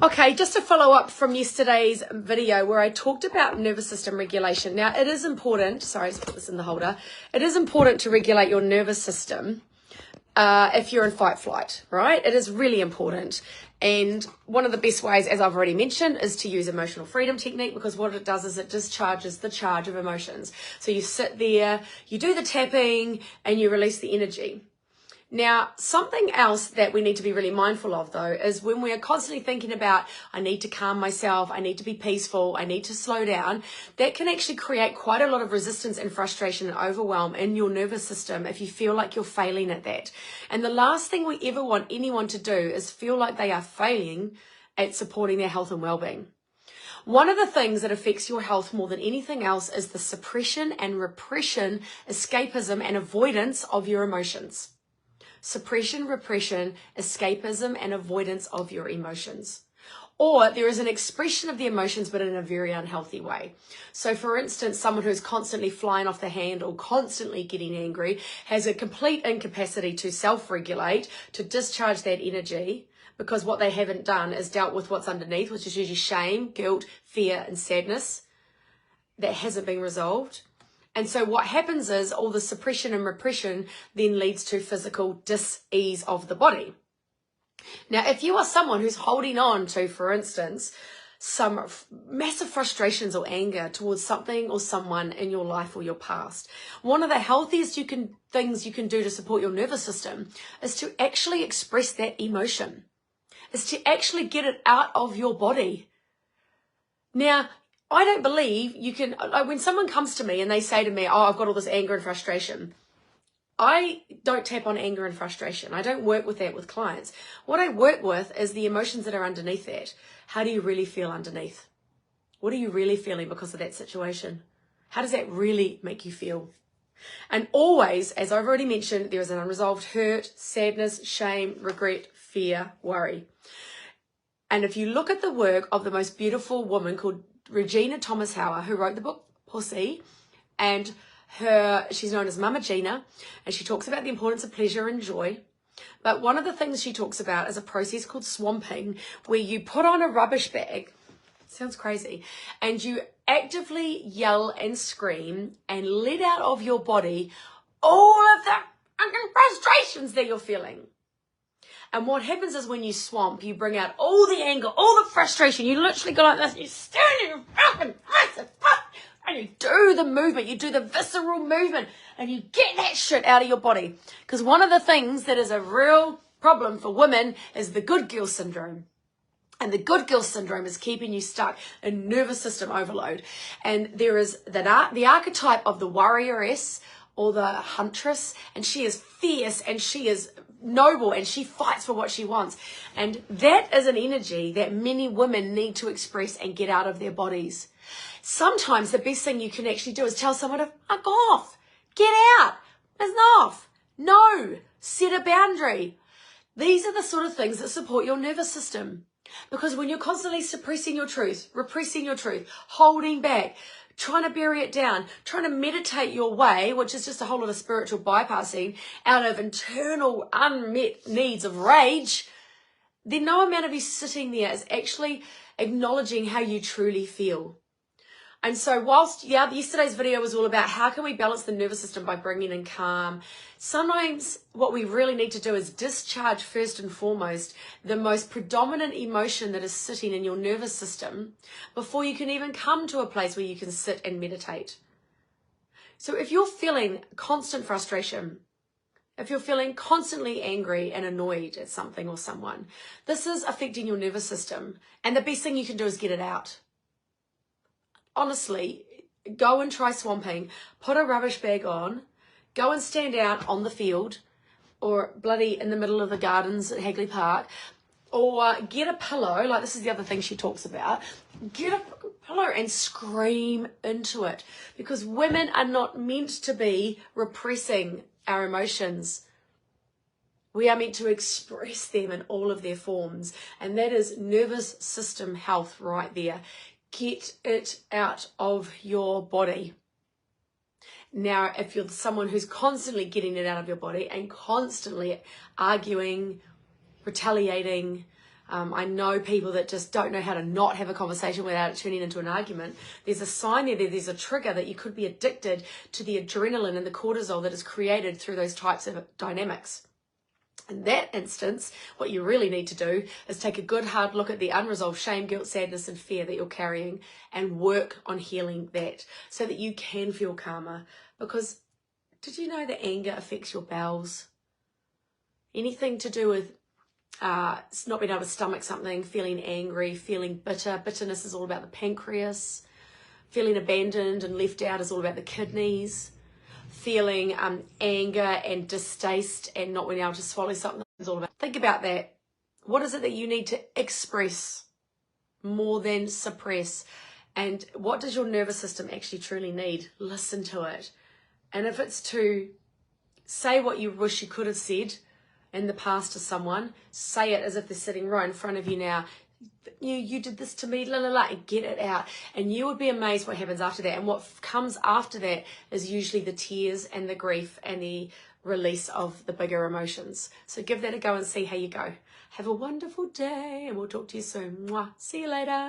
Okay, just to follow up from yesterday's video where I talked about nervous system regulation. Now, it is important, sorry, just put this in the holder. It is important to regulate your nervous system if you're in fight flight, right? It is really important. And one of the best ways, as I've already mentioned, is to use emotional freedom technique, because what it does is it discharges the charge of emotions. So you sit there, you do the tapping, and you release the energy. Now, something else that we need to be really mindful of, though, is when we are constantly thinking about, I need to calm myself, I need to be peaceful, I need to slow down, that can actually create quite a lot of resistance and frustration and overwhelm in your nervous system if you feel like you're failing at that. And the last thing we ever want anyone to do is feel like they are failing at supporting their health and well-being. One of the things that affects your health more than anything else is the suppression and repression, escapism and avoidance of your emotions. Suppression, repression, escapism, and avoidance of your emotions. Or there is an expression of the emotions, but in a very unhealthy way. So for instance, someone who's constantly flying off the handle, constantly getting angry, has a complete incapacity to self-regulate, to discharge that energy, because what they haven't done is dealt with what's underneath, which is usually shame, guilt, fear, and sadness that hasn't been resolved. And so what happens is all the suppression and repression then leads to physical dis-ease of the body. Now, if you are someone who's holding on to, for instance, some massive frustrations or anger towards something or someone in your life or your past, one of the healthiest things you can do to support your nervous system is to actually express that emotion, is to actually get it out of your body. Now, I don't believe you can, when someone comes to me and they say to me, oh, I've got all this anger and frustration, I don't tap on anger and frustration. I don't work with that with clients. What I work with is the emotions that are underneath that. How do you really feel underneath? What are you really feeling because of that situation? How does that really make you feel? And always, as I've already mentioned, there is an unresolved hurt, sadness, shame, regret, fear, worry. And if you look at the work of the most beautiful woman called Regina Thomas Howard, who wrote the book Pussy, and she's known as Mama Gina, and she talks about the importance of pleasure and joy. But one of the things she talks about is a process called swamping, where you put on a rubbish bag, sounds crazy, and you actively yell and scream and let out of your body all of the frustrations that you're feeling. And what happens is when you swamp, you bring out all the anger, all the frustration. You literally go like this, you stand in your fucking face and you do the movement, you do the visceral movement, and you get that shit out of your body. Because one of the things that is a real problem for women is the good girl syndrome. And the good girl syndrome is keeping you stuck in nervous system overload. And there is the archetype of the warrioress or the huntress, and she is fierce and she is noble and she fights for what she wants. And that is an energy that many women need to express and get out of their bodies. Sometimes the best thing you can actually do is tell someone to fuck off, get out, enough, no, set a boundary. These are the sort of things that support your nervous system. Because when you're constantly suppressing your truth, repressing your truth, holding back, trying to bury it down, trying to meditate your way, which is just a whole lot of spiritual bypassing out of internal unmet needs of rage, then no amount of you sitting there is actually acknowledging how you truly feel. And so whilst, yesterday's video was all about how can we balance the nervous system by bringing in calm, sometimes what we really need to do is discharge first and foremost the most predominant emotion that is sitting in your nervous system before you can even come to a place where you can sit and meditate. So if you're feeling constant frustration, if you're feeling constantly angry and annoyed at something or someone, this is affecting your nervous system. And the best thing you can do is get it out. Honestly, go and try swamping, put a rubbish bag on, go and stand out on the field or bloody in the middle of the gardens at Hagley Park, or get a pillow, like this is the other thing she talks about, get a pillow and scream into it, because women are not meant to be repressing our emotions. We are meant to express them in all of their forms, and that is nervous system health right there. Get it out of your body. Now, if you're someone who's constantly getting it out of your body and constantly arguing, retaliating, I know people that just don't know how to not have a conversation without it turning into an argument. There's a sign there's a trigger that you could be addicted to the adrenaline and the cortisol that is created through those types of dynamics. In that instance, what you really need to do is take a good hard look at the unresolved shame, guilt, sadness, and fear that you're carrying and work on healing that so that you can feel calmer. Because did you know that anger affects your bowels? Anything to do with not being able to stomach something, feeling angry, feeling bitter. Bitterness is all about the pancreas. Feeling abandoned and left out is all about the kidneys. Feeling anger and distaste and not being able to swallow something is all about. Think about that. What is it that you need to express more than suppress? And what does your nervous system actually truly need? Listen to it. And if it's to say what you wish you could have said in the past to someone, say it as if they're sitting right in front of you now. You did this to me, la la la, and get it out. And you would be amazed what happens after that. And what comes after that is usually the tears and the grief and the release of the bigger emotions. So give that a go and see how you go. Have a wonderful day, and we'll talk to you soon. Mwah. See you later.